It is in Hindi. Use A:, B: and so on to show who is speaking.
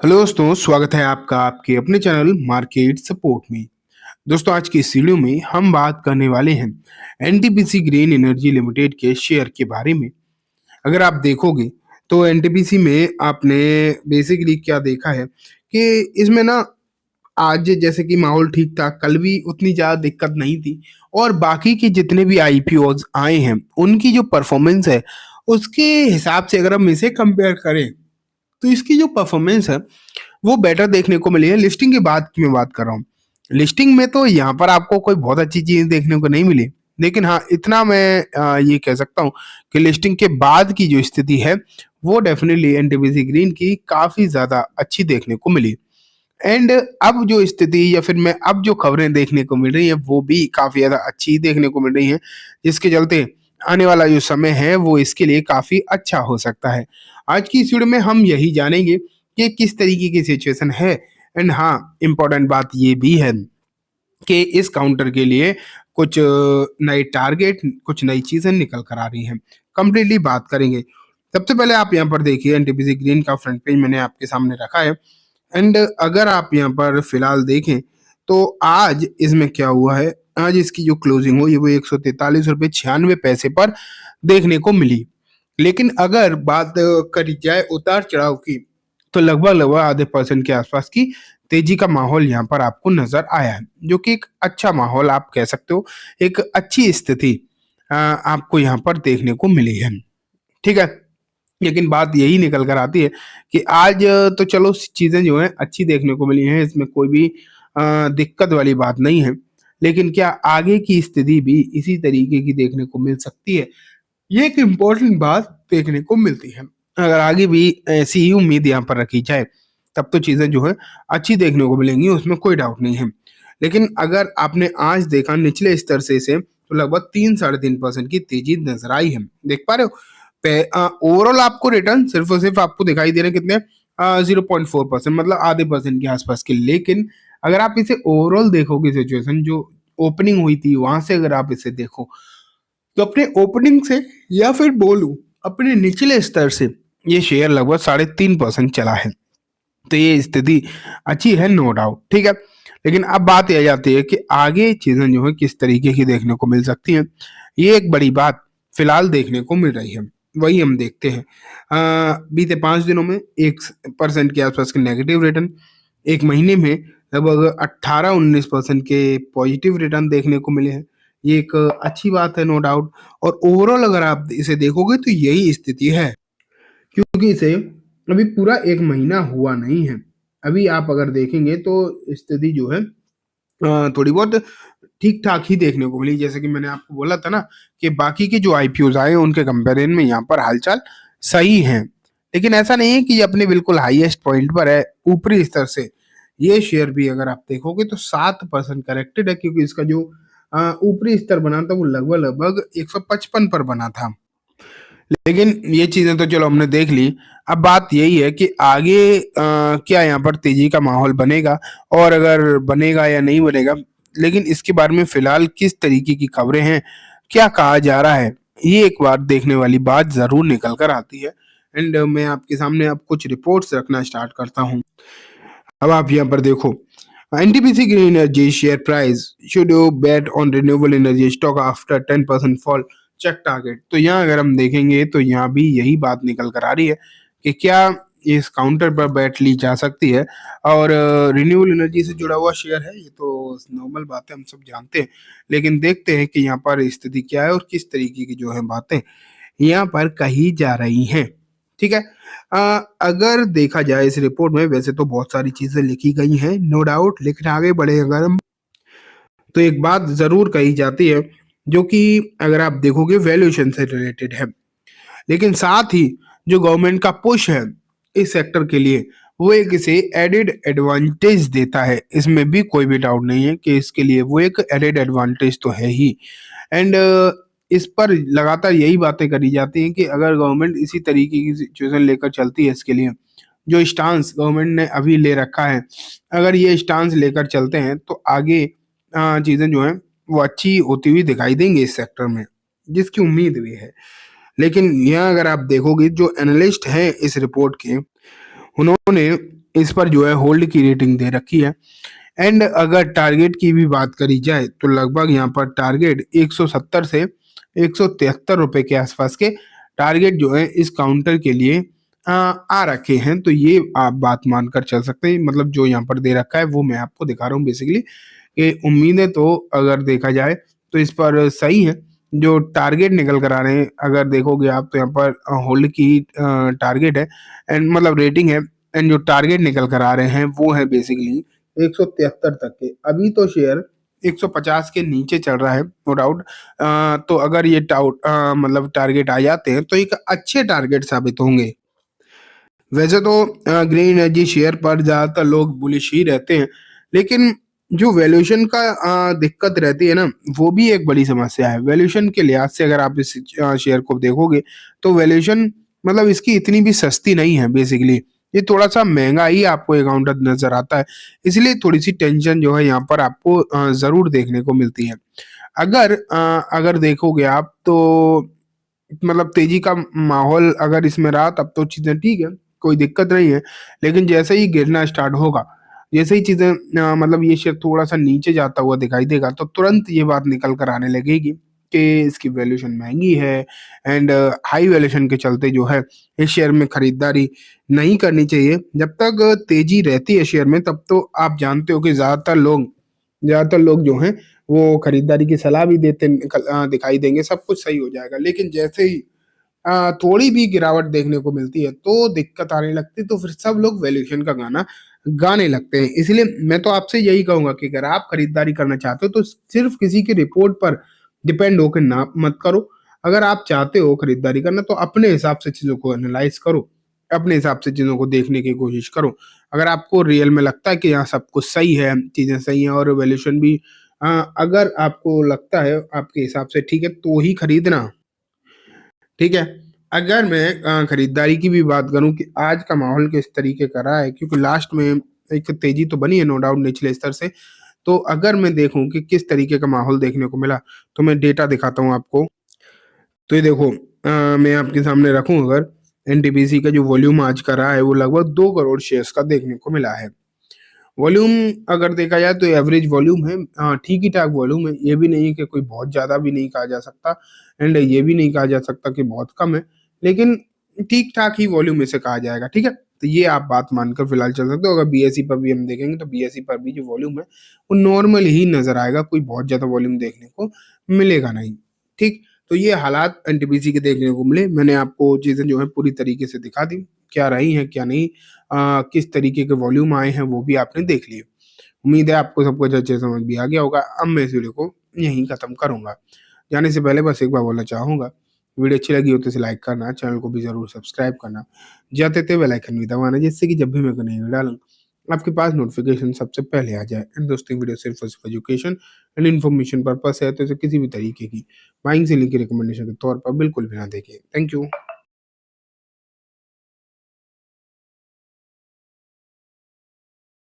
A: हेलो दोस्तों, स्वागत है आपका आपके अपने चैनल मार्केट सपोर्ट में। दोस्तों, आज की इस वीडियो में हम बात करने वाले हैं एनटीपीसी ग्रीन एनर्जी लिमिटेड के शेयर के बारे में। अगर आप देखोगे तो एनटीपीसी में आपने बेसिकली क्या देखा है कि इसमें ना आज जैसे कि माहौल ठीक था, कल भी उतनी ज्यादा दिक्कत नहीं थी। और बाकी के जितने भी आईपीओज आए हैं उनकी जो परफॉर्मेंस है उसके हिसाब से अगर हम इसे कंपेयर करें तो इसकी जो परफॉर्मेंस है वो बेटर देखने को मिली है। लिस्टिंग के बाद की मैं बात कर रहा हूँ। लिस्टिंग में तो यहाँ पर आपको कोई बहुत अच्छी चीज देखने को नहीं मिली, लेकिन हाँ इतना मैं ये कह सकता हूँ कि लिस्टिंग के बाद की जो स्थिति है वो डेफिनेटली एनटीपीसी ग्रीन की काफी ज्यादा अच्छी देखने को मिली। एंड अब जो स्थिति या फिर मैं अब जो खबरें देखने को मिल रही है वो भी काफी ज्यादा अच्छी देखने को मिल रही है, जिसके चलते आने वाला जो समय है वो इसके लिए काफी अच्छा हो सकता है। आज की इस वीडियो में हम यही जानेंगे कि किस तरीके की सिचुएशन है। एंड हाँ, इम्पोर्टेंट बात ये भी है कि इस काउंटर के लिए कुछ नए टारगेट, कुछ नई चीजें निकल कर आ रही हैं। कंप्लीटली बात करेंगे। सबसे पहले आप यहाँ पर देखिए, एनटीपीसी ग्रीन का फ्रंट पेज मैंने आपके सामने रखा है। एंड अगर आप यहाँ पर फिलहाल देखें तो आज इसमें क्या हुआ है, आज इसकी जो क्लोजिंग हुई वो 143 रुपये 96 पैसे पर देखने को मिली। लेकिन अगर बात करी जाए उतार चढ़ाव की तो लगभग लगभग आधे परसेंट के आसपास की तेजी का माहौल यहाँ पर आपको नजर आया है, जो कि एक अच्छा माहौल आप कह सकते हो। एक अच्छी स्थिति आपको यहाँ पर देखने को मिली है। ठीक है, लेकिन बात यही निकल कर आती है कि आज तो चलो चीजें जो है अच्छी देखने को मिली हैं, इसमें कोई भी दिक्कत वाली बात नहीं है। लेकिन क्या आगे की स्थिति भी इसी तरीके की देखने को मिल सकती है, ये एक इम्पोर्टेंट बात देखने को मिलती है। अगर आगे भी ऐसी ही उम्मीद यहाँ पर रखी जाए तब तो चीजें जो है अच्छी देखने को मिलेंगी, उसमें कोई डाउट नहीं है। लेकिन अगर आपने आज देखा निचले स्तर से इसे तो लगभग 3-3.5% की तेजी नजर आई है। देख पा रहे हो, ओवरऑल आपको रिटर्न सिर्फ और सिर्फ आपको दिखाई दे रहे हैं कितने, 0.4%, मतलब आधे परसेंट के आसपास के। लेकिन अगर आप इसे ओवरऑल देखोगे, सिचुएशन जो ओपनिंग हुई थी वहां से अगर आप इसे देखो तो अपने ओपनिंग से या फिर बोलूं अपने निचले स्तर से ये शेयर लगभग 3.5% चला है। तो ये स्थिति अच्छी है, नो डाउट। ठीक है, लेकिन अब बात यह जाती है कि आगे चीजें जो है किस तरीके की देखने को मिल सकती हैं। ये एक बड़ी बात फिलहाल देखने को मिल रही है, वही हम देखते हैं। बीते 5 दिनों में 1% के आसपास के नेगेटिव रिटर्न, एक महीने में लगभग 18-19% के पॉजिटिव रिटर्न देखने को मिले हैं। ये एक अच्छी बात है, नो डाउट। और ओवरऑल अगर आप इसे देखोगे तो यही स्थिति है, क्योंकि इसे अभी पूरा एक महीना हुआ नहीं है। अभी आप अगर देखेंगे तो स्थिति जो है थोड़ी बहुत ठीक ठाक ही देखने को मिली। जैसे कि मैंने आपको बोला था ना कि बाकी के जो आईपीओज आए हैं उनके कंपेरिजन में यहाँ पर हालचाल सही है। लेकिन ऐसा नहीं है कि ये अपने बिल्कुल हाईएस्ट पॉइंट पर है। ऊपरी स्तर से ये शेयर भी अगर आप देखोगे तो 7% करेक्टेड है, क्योंकि इसका जो ऊपरी स्तर बना था वो लगभग लगभग 155 पर बना था। लेकिन ये चीजें तो चलो हमने देख ली। अब बात यही है कि आगे क्या यहाँ पर तेजी का माहौल बनेगा, और अगर बनेगा या नहीं बनेगा, लेकिन इसके बारे में फिलहाल किस तरीके की खबरें हैं, क्या कहा जा रहा है, ये एक बार देखने वाली बात जरूर निकल कर आती है। एंड मैं आपके सामने अब कुछ रिपोर्ट्स रखना स्टार्ट करता हूँ। अब आप यहाँ पर देखो, NTPC green energy share price should you bet on renewable energy stock after 10% fall, check target. तो यहाँ अगर हम देखेंगे तो यहाँ भी यही बात निकल कर आ रही है कि क्या इस काउंटर पर बैठ ली जा सकती है। और रिन्यूएबल एनर्जी से जुड़ा हुआ शेयर है, ये तो नॉर्मल बात है, हम सब जानते हैं। लेकिन देखते हैं कि यहाँ पर स्थिति क्या है और किस तरीके की जो है बातें यहाँ पर कही जा रही हैं। ठीक है, अगर देखा जाए इस रिपोर्ट में वैसे तो बहुत सारी चीजें लिखी गई हैं, नो डाउट। लेकिन आगे बढ़े अगर हम तो एक बात जरूर कही जाती है, जो कि अगर आप देखोगे वैल्यूएशन से रिलेटेड है। लेकिन साथ ही जो गवर्नमेंट का पुश है इस सेक्टर के लिए, वो एक इसे एडेड एडवांटेज देता है। इसमें भी कोई भी डाउट नहीं है कि इसके लिए वो एक एडेड एडवांटेज तो है ही। एंड इस पर लगातार यही बातें करी जाती हैं कि अगर गवर्नमेंट इसी तरीके की सिचुएशन लेकर चलती है, इसके लिए जो स्टांस गवर्नमेंट ने अभी ले रखा है, अगर ये स्टांस लेकर चलते हैं तो आगे चीजें जो हैं वो अच्छी होती हुई दिखाई देंगी इस सेक्टर में, जिसकी उम्मीद भी है। लेकिन यहाँ अगर आप देखोगे जो एनालिस्ट हैं इस रिपोर्ट के, उन्होंने इस पर जो है होल्ड की रेटिंग दे रखी है। एंड अगर टारगेट की भी बात करी जाए तो लगभग यहाँ पर टारगेट 170 से 173 रुपए के आसपास के टारगेट जो है इस काउंटर के लिए आ रखे हैं। तो ये आप बात मानकर चल सकते हैं, मतलब जो यहाँ पर दे रखा है वो मैं आपको दिखा रहा हूँ बेसिकली, कि उम्मीदें तो अगर देखा जाए तो इस पर सही है। जो टारगेट निकल कर आ रहे हैं अगर देखोगे आप तो यहाँ पर होल्ड की टारगेट है एंड मतलब रेटिंग है, एंड जो टारगेट निकल कर आ रहे हैं वो है बेसिकली 173 तक के। अभी तो शेयर 150 के नीचे चल रहा है नो डाउट। तो अगर ये मतलब टारगेट आ जाते हैं तो एक अच्छे टारगेट साबित होंगे। वैसे तो ग्रीन एनर्जी शेयर पर ज्यादातर लोग बुलिश ही रहते हैं, लेकिन जो वैल्यूएशन का दिक्कत रहती है ना, वो भी एक बड़ी समस्या है। वैल्यूएशन के लिहाज से अगर आप इस शेयर को देखोगे तो वैल्यूएशन मतलब इसकी इतनी भी सस्ती नहीं है बेसिकली। ये थोड़ा सा महंगा ही आपको एक काउंटर नजर आता है, इसलिए थोड़ी सी टेंशन जो है यहाँ पर आपको जरूर देखने को मिलती है। अगर देखोगे आप तो मतलब तेजी का माहौल अगर इसमें रहा तब तो चीजें ठीक है, कोई दिक्कत नहीं है। लेकिन जैसे ही गिरना स्टार्ट होगा, जैसे ही चीजें मतलब ये शेयर थोड़ा सा नीचे जाता हुआ दिखाई देगा तो तुरंत ये बात निकल कर आने लगेगी कि इसकी वैल्यूएशन महंगी है एंड हाई वैल्यूएशन के चलते जो है इस शेयर में खरीदारी नहीं करनी चाहिए। जब तक तेजी रहती है शेयर में तब तो आप जानते हो कि ज्यादातर लोग जो हैं वो खरीदारी की सलाह भी दिखाई देंगे, सब कुछ सही हो जाएगा। लेकिन जैसे ही थोड़ी भी गिरावट देखने को मिलती है तो दिक्कत आने लगती है, तो फिर सब लोग वैल्यूएशन का गाना गाने लगते हैं। इसलिए मैं तो आपसे यही कहूंगा कि अगर आप खरीदारी करना चाहते हो तो सिर्फ किसी की रिपोर्ट पर डिपेंड होकर ना मत करो। अगर आप चाहते हो खरीदारी करना तो अपने हिसाब से चीजों को एनालाइज करो, अपने हिसाब से चीजों को देखने की कोशिश करो। अगर आपको रियल में लगता है कि यहाँ सब कुछ सही है, चीजें सही है और वैल्यूएशन भी अगर आपको लगता है आपके हिसाब से ठीक है तो ही खरीदना। ठीक है। अगर मैं खरीदारी की भी बात करूं कि आज का माहौल किस तरीके का रहा है, क्योंकि लास्ट में एक तेजी तो बनी है नो डाउट निचले स्तर से। तो अगर मैं देखूं कि किस तरीके का माहौल देखने को मिला तो मैं डेटा दिखाता हूं आपको। तो ये देखो, मैं आपके सामने रखूं अगर एनटीपीसी का जो वॉल्यूम आज का रहा है वो लगभग 2 करोड़ शेयर्स का देखने को मिला है। वॉल्यूम अगर देखा जाए तो एवरेज वॉल्यूम है, ठीक ही ठाक वॉल्यूम है। ये भी नहीं है कि कोई बहुत ज्यादा भी नहीं कहा जा सकता एंड ये भी नहीं कहा जा सकता कि बहुत कम है, लेकिन ठीक ठाक ही वॉल्यूम इसे कहा जाएगा। ठीक है, तो ये आप बात मानकर फिलहाल चल सकते हो। अगर बीएसई पर भी हम देखेंगे तो बीएसई पर भी जो वॉल्यूम है वो नॉर्मल ही नजर आएगा, कोई बहुत ज्यादा वॉल्यूम देखने को मिलेगा नहीं। ठीक, तो ये हालात एनटीपीसी के देखने को मिले। मैंने आपको चीजें जो है पूरी तरीके से दिखा दी, क्या रही हैं क्या नहीं, किस तरीके के वॉल्यूम आए हैं वो भी आपने देख लिए। उम्मीद है आपको सब कुछ अच्छे समझ भी आ गया होगा। अब मैं इस वीडियो को यहीं खत्म करूंगा। जाने से पहले बस एक बार बोलना चाहूंगा, वीडियो अच्छी लगी हो तो इसे लाइक करना, चैनल को भी जरूर सब्सक्राइब करना, जाते थे बेल आइकन भी दबाना, जिससे कि जब भी मैं कोई नई वीडियो डालूं आपके पास नोटिफिकेशन सबसे पहले आ जाए। एंड दोस्तों, वीडियो सिर्फ और सिर्फ एजुकेशन एंड इन्फॉर्मेशन पर्पस है, तो इसे किसी भी तरीके की बाइंग सेलिंग की रिकमेंडेशन के तौर पर बिल्कुल भी ना देखें। Thank you.